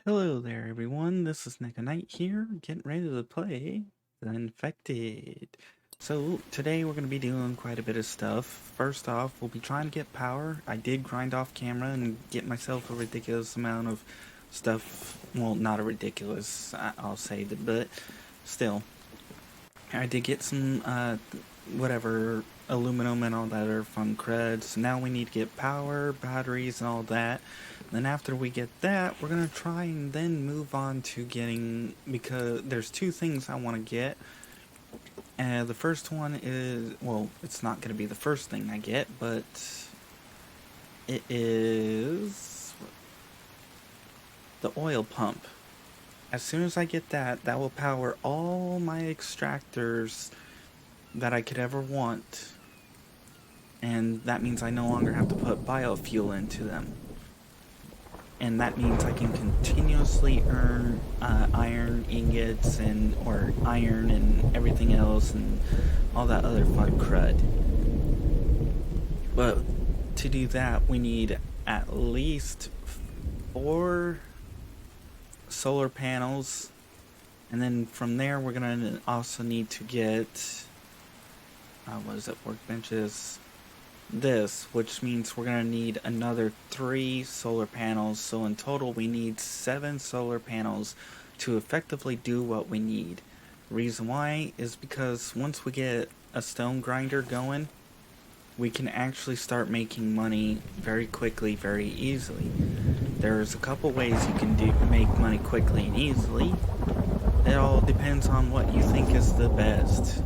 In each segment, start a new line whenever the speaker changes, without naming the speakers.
Hello there, everyone. This is Neko here, getting ready to play The Infected. So, today we're going to be doing quite a bit of stuff. First off, we'll be trying to get power. I did grind off camera and get myself a ridiculous amount of stuff. Well, not a ridiculous, I'll say, but still. I did get some, whatever, aluminum and all that are from creds. Now we need to get power, batteries, and all that. Then after we get that, we're going to try and then move on to getting, because there's two things I want to get. And the first one is, well, it's not going to be the first thing I get, but it is the oil pump. As soon as I get that, that will power all my extractors that I could ever want. And that means I no longer have to put biofuel into them. And that means I can continuously earn iron ingots or iron and everything else and all that other fun crud. But to do that, we need at least 4 solar panels, and then from there we're gonna also need to get workbenches, this, which means we're gonna need another 3 solar panels. So in total we need 7 solar panels to effectively do what we need. Reason why is because once we get a stone grinder going, we can actually start making money very quickly, very easily. There's a couple ways you can make money quickly and easily. It all depends on what you think is the best.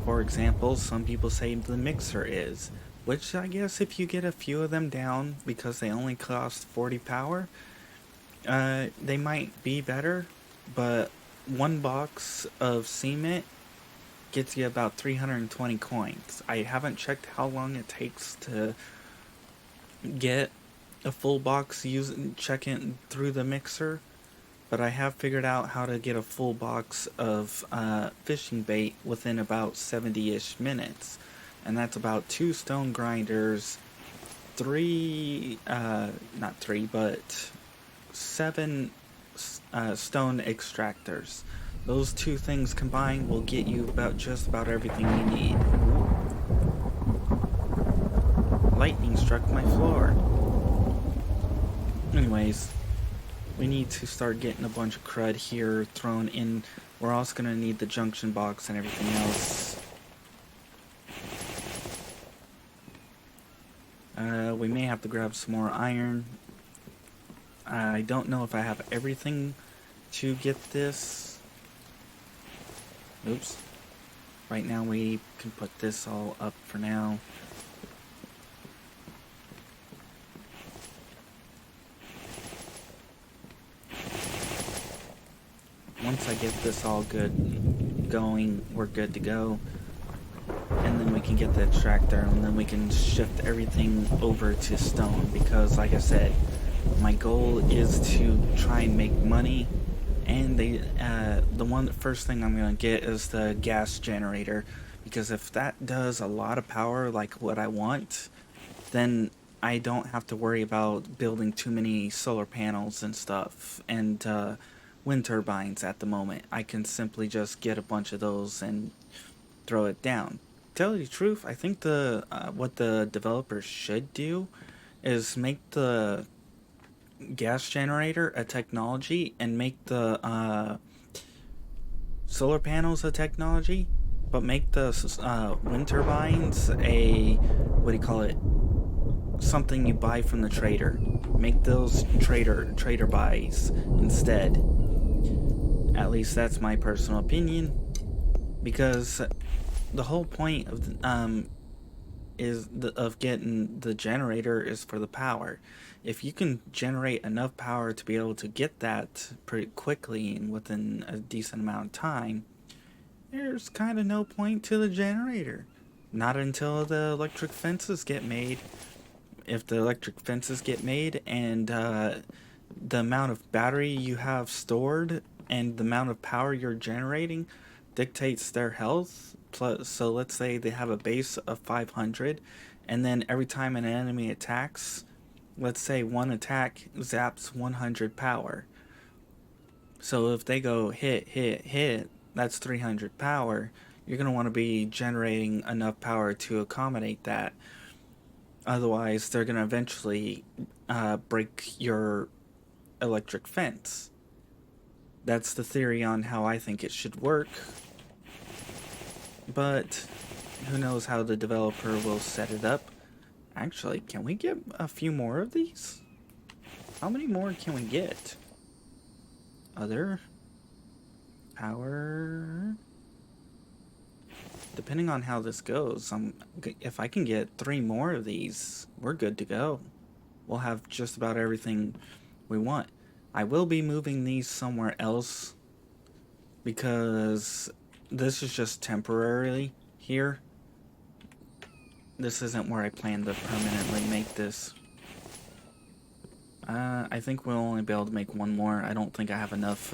For example, some people say the mixer is, which I guess if you get a few of them down because they only cost 40 power, they might be better, but 1 box of cement gets you about 320 coins. I haven't checked how long it takes to get a full box checking through the mixer, but I have figured out how to get a full box of fishing bait within about 70-ish minutes. And that's about 2 stone grinders, 7 stone extractors. Those 2 things combined will get you just about everything you need. Lightning struck my floor. Anyways, we need to start getting a bunch of crud here thrown in. We're also going to need the junction box and everything else. We may have to grab some more iron. I don't know if I have everything to get this. Oops. Right now we can put this all up for now. Once I get this all good going, we're good to go. And then we can get the extractor, and then we can shift everything over to stone, because like I said, my goal is to try and make money. And the first thing I'm gonna get is the gas generator, because if that does a lot of power like what I want, then I don't have to worry about building too many solar panels and stuff and wind turbines at the moment. I can simply just get a bunch of those and throw it down. Tell you the truth, I think what the developers should do is make the gas generator a technology and make the solar panels a technology, but make the wind turbines something you buy from the trader. Make those trader buys instead. At least that's my personal opinion, because the whole point of of getting the generator is for the power. If you can generate enough power to be able to get that pretty quickly and within a decent amount of time, there's kind of no point to the generator. Not until the electric fences get made. If the electric fences get made and the amount of battery you have stored and the amount of power you're generating dictates their health. So let's say they have a base of 500, and then every time an enemy attacks, let's say one attack zaps 100 power. So if they go hit, hit, hit, that's 300 power. You're going to want to be generating enough power to accommodate that. Otherwise, they're going to eventually break your electric fence. That's the theory on how I think it should work. But who knows how the developer will set it up. Actually, can we get a few more of these? How many more can we get? Other power. Depending on how this goes, if I can get 3 more of these, we're good to go. We'll have just about everything we want. I will be moving these somewhere else because this is just temporarily here. This isn't where I plan to permanently make this. I think we'll only be able to make one more. I don't think I have enough,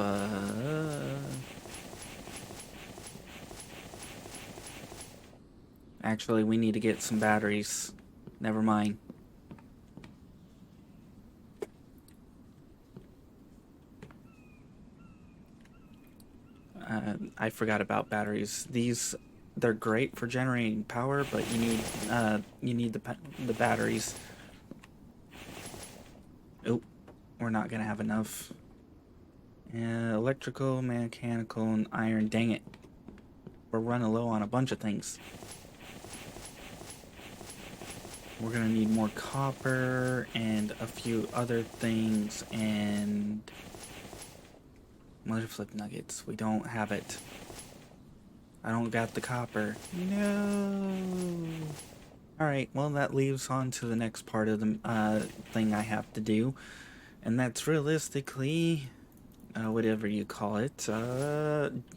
Actually, we need to get some batteries. Never mind. I forgot about batteries. They're great for generating power, but you need the batteries. Oh, we're not gonna have enough. Electrical, mechanical, and iron. Dang it. We're running low on a bunch of things. We're gonna need more copper and a few other things and mother flip nuggets. We don't have it. I don't got the copper. No. Alright, well that leaves on to the next part of the thing I have to do. And that's realistically, whatever you call it,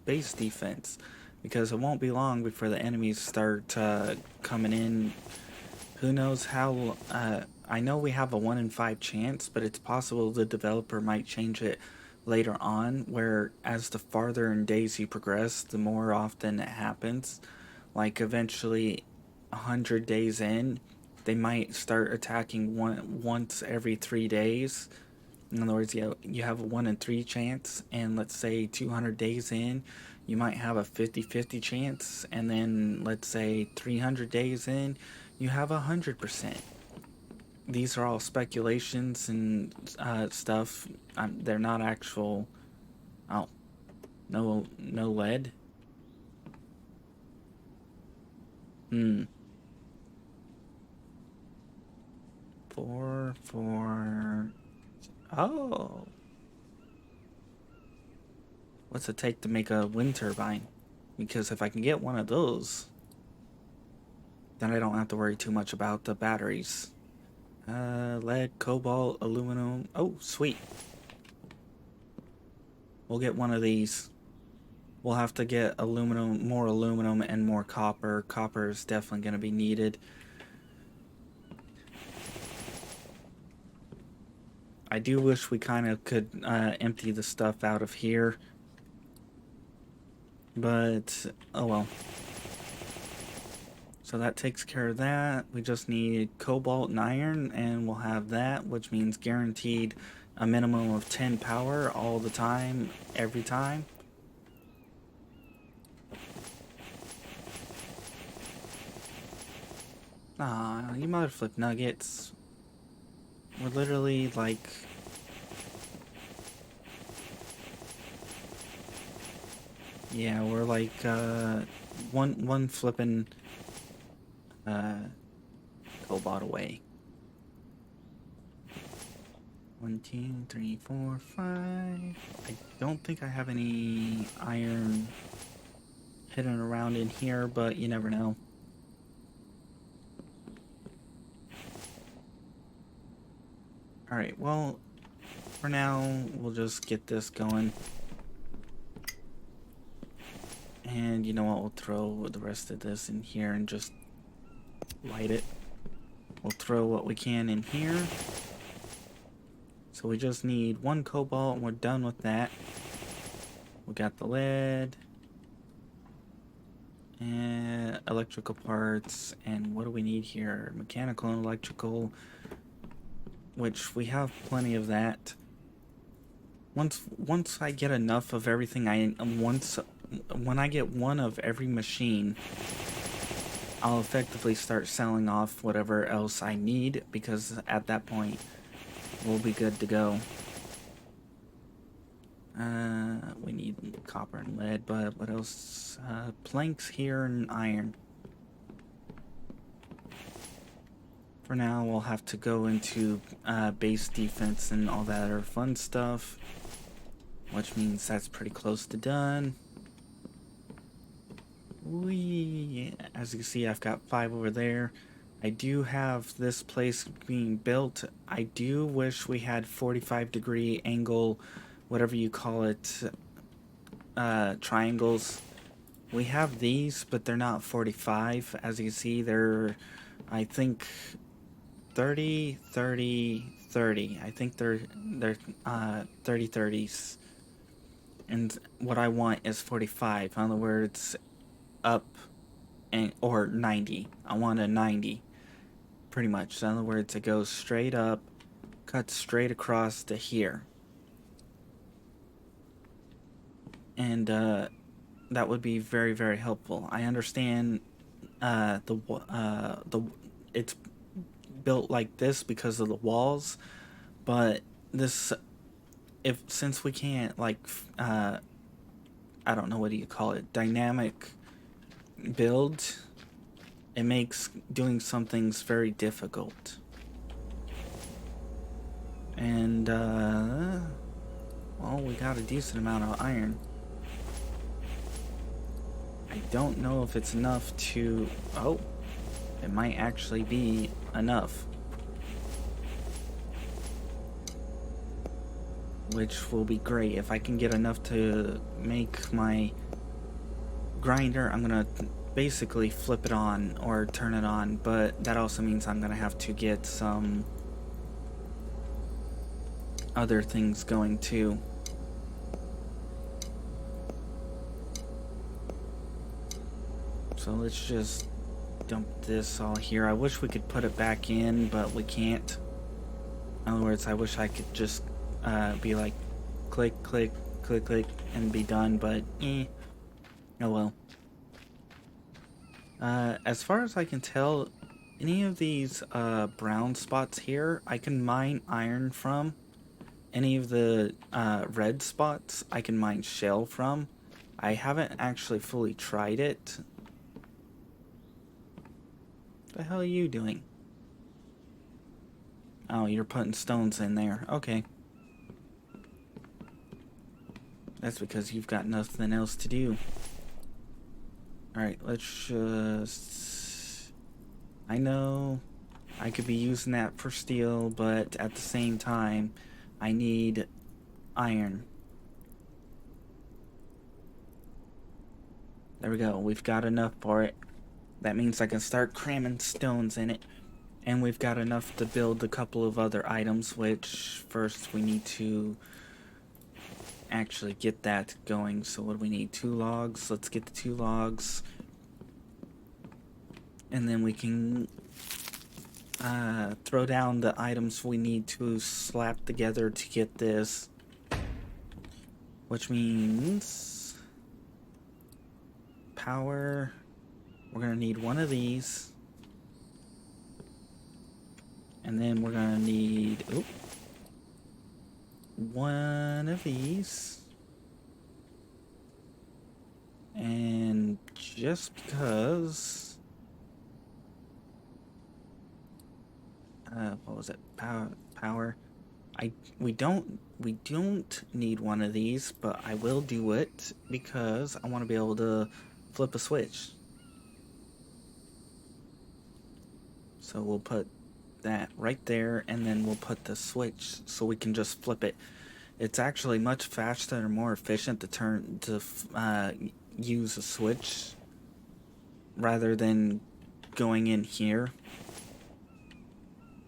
base defense. Because it won't be long before the enemies start coming in. Who knows how, I know we have a 1 in 5 chance, but it's possible the developer might change it later on, where as the farther in days you progress, the more often it happens. Like eventually, 100 days in, they might start attacking once every 3 days. In other words, you have a 1 in 3 chance, and let's say 200 days in, you might have a 50-50 chance, and then let's say 300 days in, you have 100%. These are all speculations and stuff. They're not actual. Oh, no lead. 4, 4. Oh. What's it take to make a wind turbine? Because if I can get one of those, then I don't have to worry too much about the batteries. Lead, cobalt, aluminum. Oh, sweet. We'll get one of these. We'll have to get more aluminum and more copper. Copper is definitely going to be needed. I do wish we kind of could empty the stuff out of here. But, oh well. So that takes care of that. We just need cobalt and iron, and we'll have that, which means guaranteed a minimum of 10 power all the time, every time. Aw, you mother flip nuggets. We're literally like... Yeah, we're like one flipping cobalt away. 1, 2, 3, 4, 5. I don't think I have any iron hidden around in here, but you never know. Alright, well, for now, we'll just get this going. And you know what, we'll throw the rest of this in here and just light it. We'll throw what we can in here. So we just need 1 cobalt and we're done with that. We got the lead. And electrical parts. And what do we need here? Mechanical and electrical. Which we have plenty of that. Once I get enough of everything, when I get one of every machine, I'll effectively start selling off whatever else I need, because at that point we'll be good to go. We need copper and lead, but what else? Planks here and iron. For now, we'll have to go into base defense and all that other fun stuff, which means that's pretty close to done. As you can see, I've got 5 over there. I do have this place being built. I do wish we had 45-degree angle, whatever you call it, triangles. We have these, but they're not 45. As you can see, they're, I think, 30, 30, 30. I think they're 30 30s. And what I want is 45. In other words, up or 90. I want a 90, pretty much. In other words, it goes straight up, cuts straight across to here, and that would be very, very helpful. I understand it's built like this because of the walls, but this, since we can't, like, I don't know, what do you call it, dynamic build, it makes doing some things very difficult. And well, we got a decent amount of iron. I don't know if it's enough to, oh, it might actually be enough, which will be great. If I can get enough to make my grinder, I'm gonna basically flip it on or turn it on, but that also means I'm gonna have to get some other things going too. So let's just dump this all here. I wish we could put it back in, but we can't. In other words, I wish I could just be like click, click, click, click, and be done, but oh well. As far as I can tell, any of these brown spots here, I can mine iron from. Any of the red spots, I can mine shell from. I haven't actually fully tried it. What the hell are you doing? Oh, you're putting stones in there. Okay. That's because you've got nothing else to do. Alright, let's just... I know I could be using that for steel, but at the same time, I need iron. There we go. We've got enough for it. That means I can start cramming stones in it. And we've got enough to build a couple of other items, which first we need to actually get that going. So what do we need? 2 logs. Let's get the 2 logs. And then we can throw down the items we need to slap together to get this. Which means power. We're going to need one of these. And then we're going to need one of these. And just because... what was it? Power. We don't need one of these, but I will do it because I want to be able to flip a switch. So we'll put that right there, and then we'll put the switch so we can just flip it. It's actually much faster and more efficient to use a switch rather than going in here.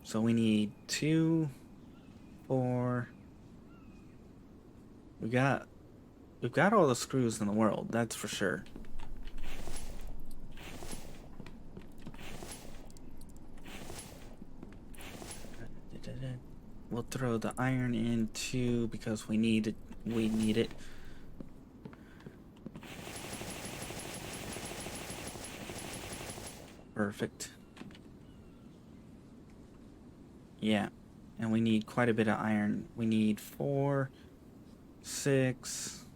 So we need 2, 4. We've got all the screws in the world, that's for sure. we'll throw the iron in too because we need it. Perfect. Yeah, and we need quite a bit of iron. We need 4, 6.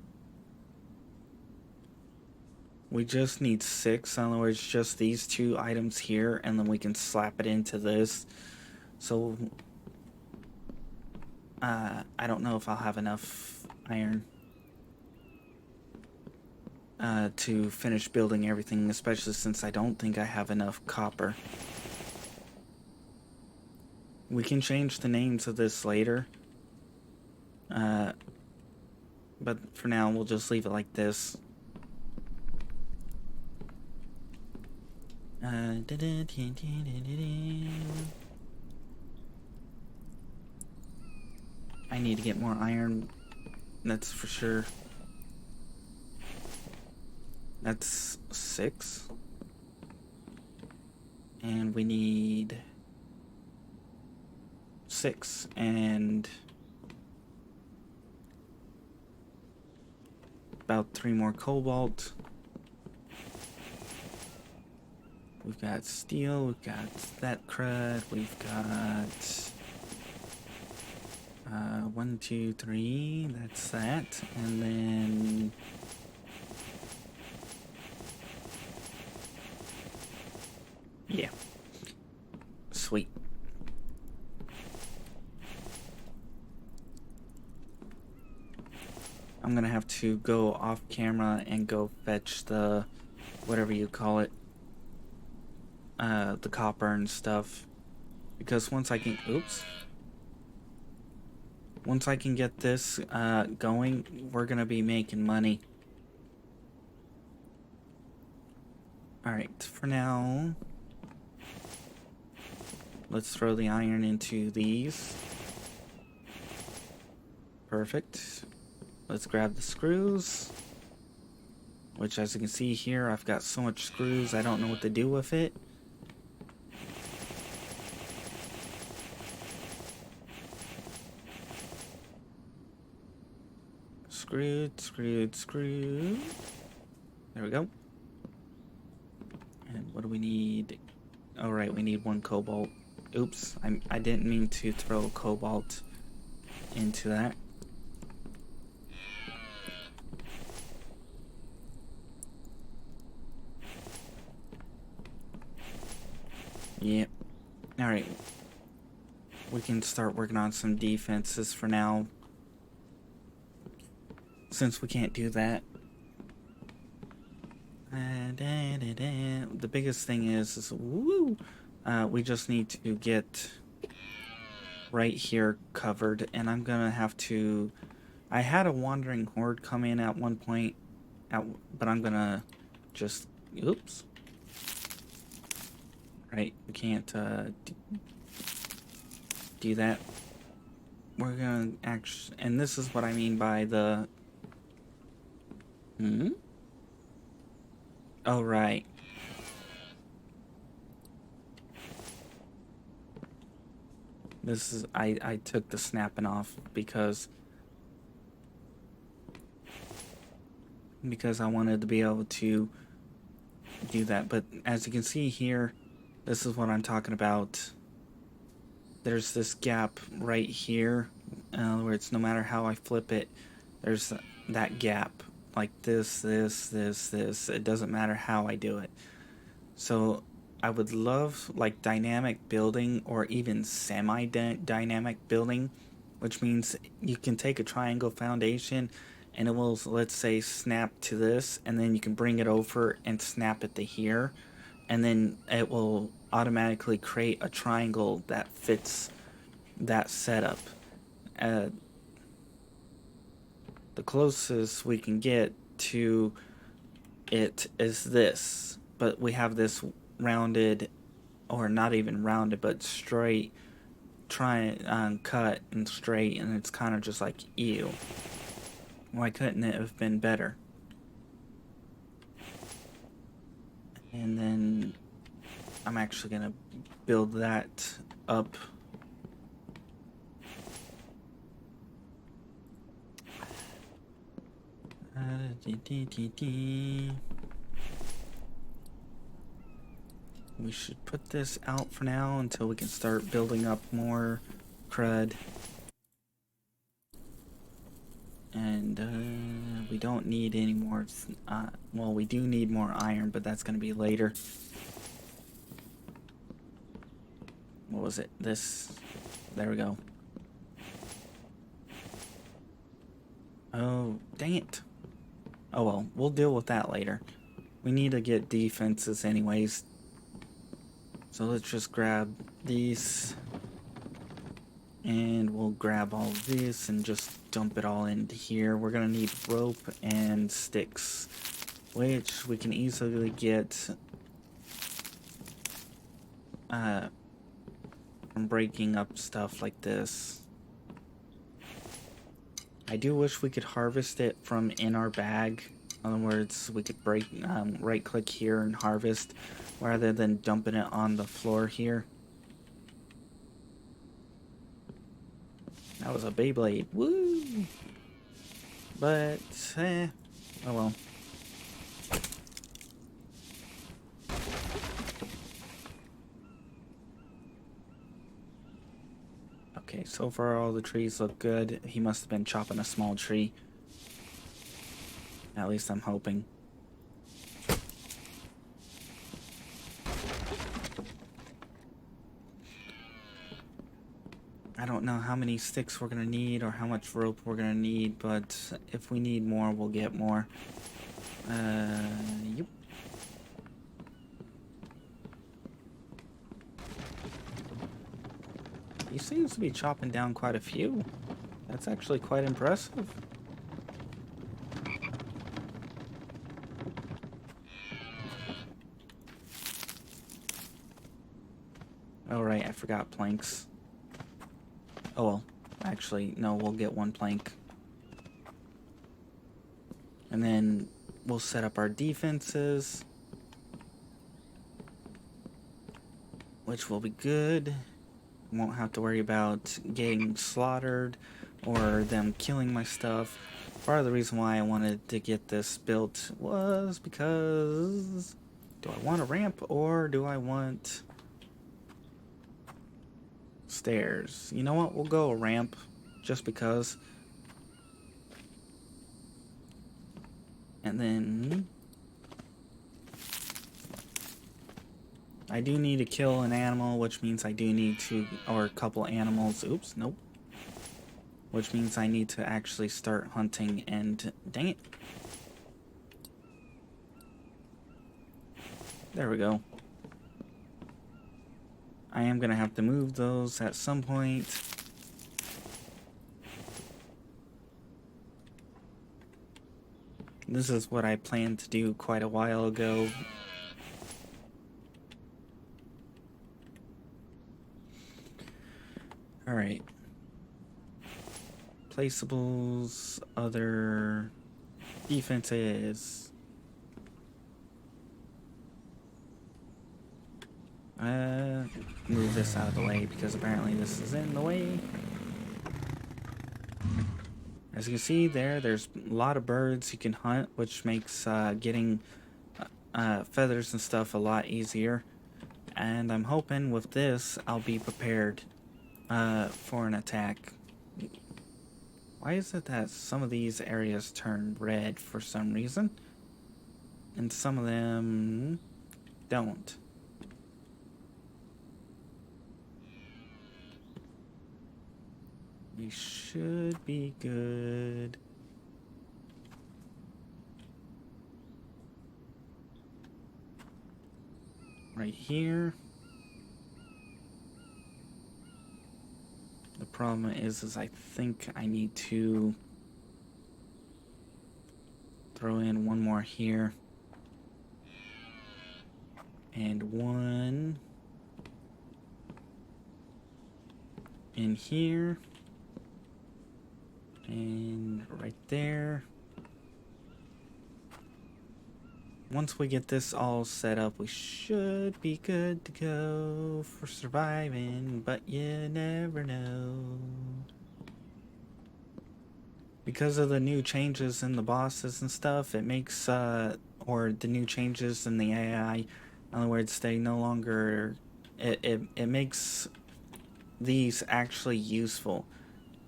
We just need 6. In other words, just these 2 items here, and then we can slap it into this. So, I don't know if I'll have enough iron to finish building everything, especially since I don't think I have enough copper. We can change the names of this later. But for now, we'll just leave it like this. I need to get more iron, that's for sure. That's 6. And we need 6 and about 3 more cobalt. We've got steel, we've got that crud, we've got 1, 2, 3, that's that, and then yeah, sweet. I'm gonna have to go off camera and go fetch the whatever you call it, the copper and stuff, because once I can get this going, we're gonna be making money. Alright, for now, let's throw the iron into these. Perfect. Let's grab the screws, which, as you can see here, I've got so much screws I don't know what to do with it. Screwed. There we go. And what do we need? Oh, right, we need 1 cobalt. Oops, I didn't mean to throw cobalt into that. Yep. Alright. We can start working on some defenses for now, since we can't do that. The biggest thing is we just need to get right here covered, and I'm gonna have to. I had a wandering horde come in at one point, but I'm gonna just oops. Right, we can't do that. We're gonna actually, and this is what I mean by the. Oh, right. This is, I took the snapping off because I wanted to be able to do that. But as you can see here, this is what I'm talking about. There's this gap right here. In other words, no matter how I flip it, there's that gap. Like this. It doesn't matter how I do it. So I would love like dynamic building, or even semi-dynamic building, which means you can take a triangle foundation and it will, let's say, snap to this, and then you can bring it over and snap it to here, and then it will automatically create a triangle that fits that setup. The closest we can get to it is this, but we have this rounded, or not even rounded, but straight, cut and straight, and it's kind of just like, ew. Why couldn't it have been better? And then I'm actually gonna build that up We should put this out for now until we can start building up more crud. And we don't need any more, well, we do need more iron, but that's gonna be later. What was it? This, there we go. Oh, dang it. Oh well, we'll deal with that later. We need to get defenses anyways. So let's just grab these. And we'll grab all of this and just dump it all into here. We're gonna need rope and sticks, which we can easily get from breaking up stuff like this. I do wish we could harvest it from in our bag. In other words, we could right click here and harvest rather than dumping it on the floor here. That was a Beyblade. Woo! But, oh well. Okay, so far all the trees look good. He must have been chopping a small tree. At least I'm hoping. I don't know how many sticks we're gonna need or how much rope we're gonna need, but if we need more, we'll get more. Yep. He seems to be chopping down quite a few. That's actually quite impressive. Oh right, I forgot planks. Oh well, actually, no, we'll get one plank. And then we'll set up our defenses, which will be good. Won't have to worry about getting slaughtered or them killing my stuff. Part of the reason why I wanted to get this built was because, do I want a ramp or do I want stairs? You know what, we'll go a ramp just because. And then I do need to kill an animal, which means I do need to, or a couple animals. Oops, nope. Which means I need to actually start hunting, and dang it. There we go. I am gonna have to move those at some point. This is what I planned to do quite a while ago. Alright. Placeables, other defenses. Move this out of the way because apparently this is in the way. As you can see there's a lot of birds you can hunt, which makes getting feathers and stuff a lot easier. And I'm hoping with this I'll be prepared for an attack. Why is it that some of these areas turn red for some reason and some of them don't? We should be good. Right here. The problem is I think I need to throw in one more here. And one in here. And right there. Once we get this all set up, we should be good to go for surviving, but you never know. because of the new changes in the bosses and stuff, it makes or the new changes in the AI, in other words, they no longer it makes these actually useful.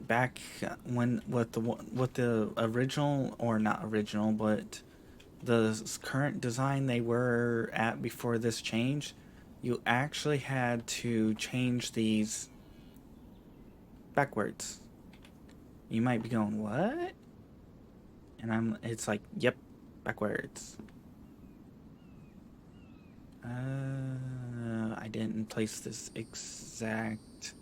Back when with the original, or not original, but the current design they were at before this change, you actually had to change these backwards. You might be going, what? And it's like, yep, backwards. I didn't place this exact.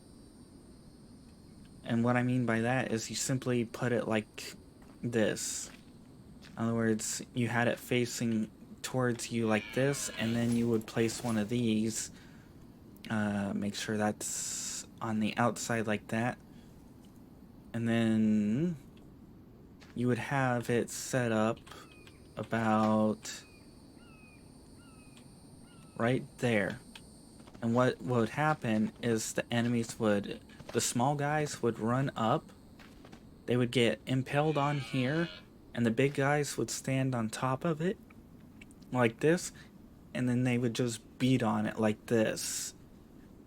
And what I mean by that is you simply put it like this. In other words, you had it facing towards you like this, and then you would place one of these. Make sure that's on the outside like that. And then you would have it set up about right there. And what would happen is the small guys would run up, they would get impaled on here, and the big guys would stand on top of it, like this, and then they would just beat on it like this.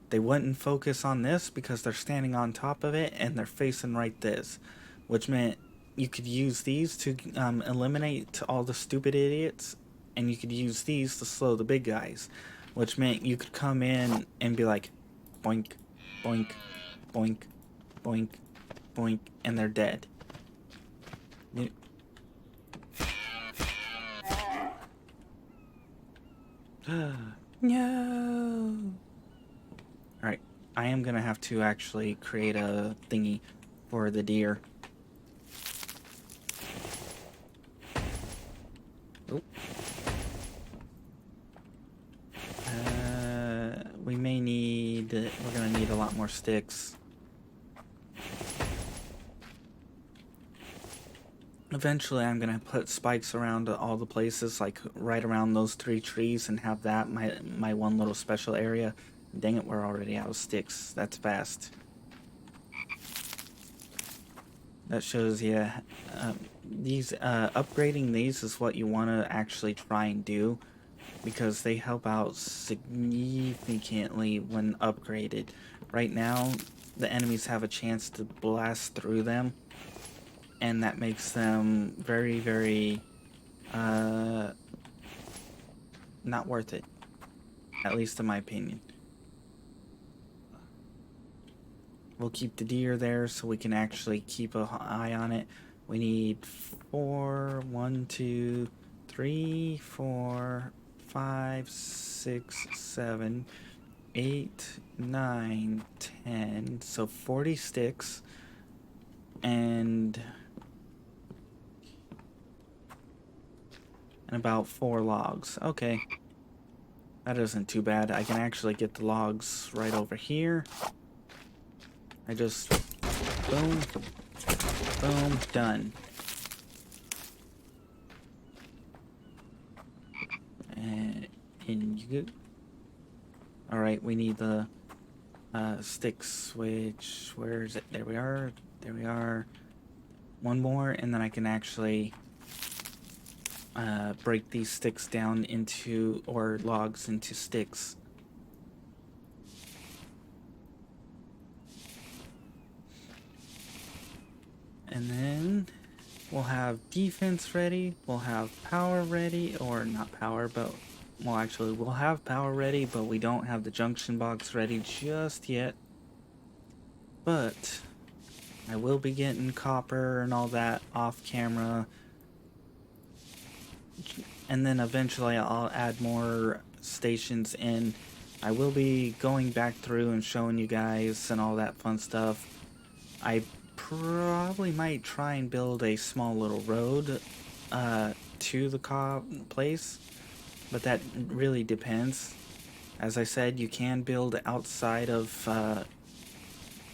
They wouldn't focus on this because they're standing on top of it and they're facing right this, which meant you could use these to eliminate all the stupid idiots, and you could use these to slow the big guys, which meant you could come in and be like, boink, boink, boink, boink, boink, and they're dead. No! Alright, I am gonna have to actually create a thingy for the deer. Oh. We're gonna need a lot more sticks. Eventually I'm gonna put spikes around all the places, like right around those 3 trees, and have that my one little special area. Dang it, we're already out of sticks. That's fast. That shows you these upgrading these is what you want to actually try and do, because they help out significantly when upgraded. Right now, the enemies have a chance to blast through them, and that makes them very, very not worth it, at least in my opinion. We'll keep the deer there so we can actually keep an eye on it. We need 4, 1, 2, 3, 4, 5, 6, 7, 8, 9, 10. So 40 sticks and about 4 logs. Okay. That isn't too bad. I can actually get the logs right over here. I just, boom, boom, done. And in you go. Alright, we need the sticks, which, where is it? There we are, there we are. One more, and then I can actually break these sticks down into, or logs into sticks. And then we'll have defense ready, we'll have power ready, or not power, but, well, actually, we'll have power ready, but we don't have the junction box ready just yet. But I will be getting copper and all that off camera. And then eventually I'll add more stations in. I will be going back through and showing you guys and all that fun stuff. I probably might try and build a small little road to the place, but that really depends. As I said, you can build outside of the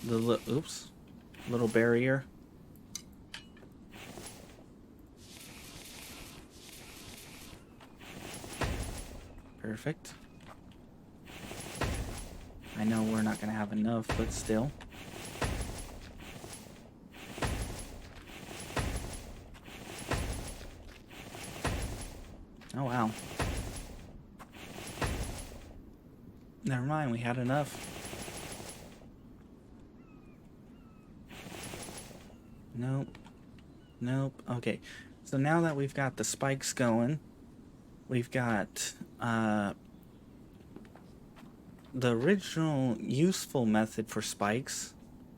little barrier. Perfect. I know we're not gonna have enough, but still. Oh, wow. Never mind, we had enough. Nope. Nope. Okay. So now that we've got the spikes going, we've got the original useful method for spikes.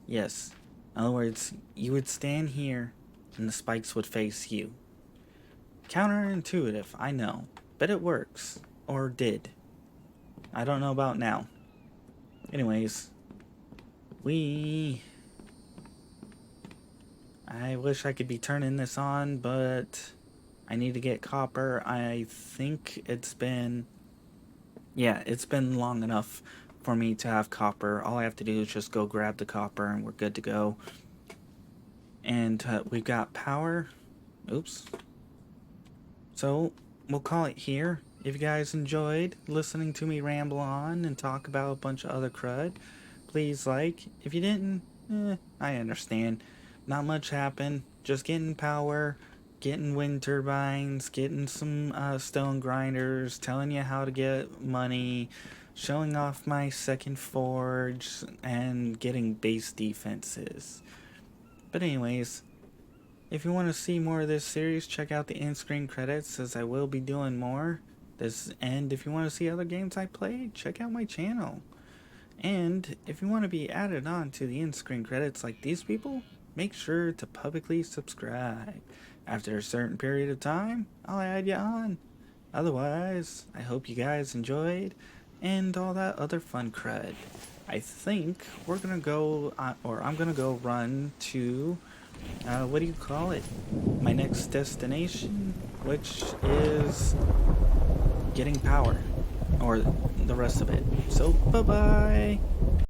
Yes. In other words, you would stand here and the spikes would face you. Counterintuitive, I know, but it works. Or did. I don't know about now. Anyways, I wish I could be turning this on, but I need to get copper. I think it's been long enough for me to have copper. All I have to do is just go grab the copper and we're good to go. And we've got power. Oops. So we'll call it here. If you guys enjoyed listening to me ramble on and talk about a bunch of other crud, please like. If you didn't, I understand. Not much happened. Just getting power, getting wind turbines, getting some stone grinders, telling you how to get money, showing off my second forge, and getting base defenses. But anyways, if you want to see more of this series, check out the in-screen credits, as I will be doing more. And if you want to see other games I played, check out my channel. And if you want to be added on to the in-screen credits like these people, make sure to publicly subscribe. After a certain period of time, I'll add you on. Otherwise, I hope you guys enjoyed and all that other fun crud. I think we're gonna go, or I'm gonna go run to, what do you call it? My next destination, which is getting power, or the rest of it. So, bye-bye!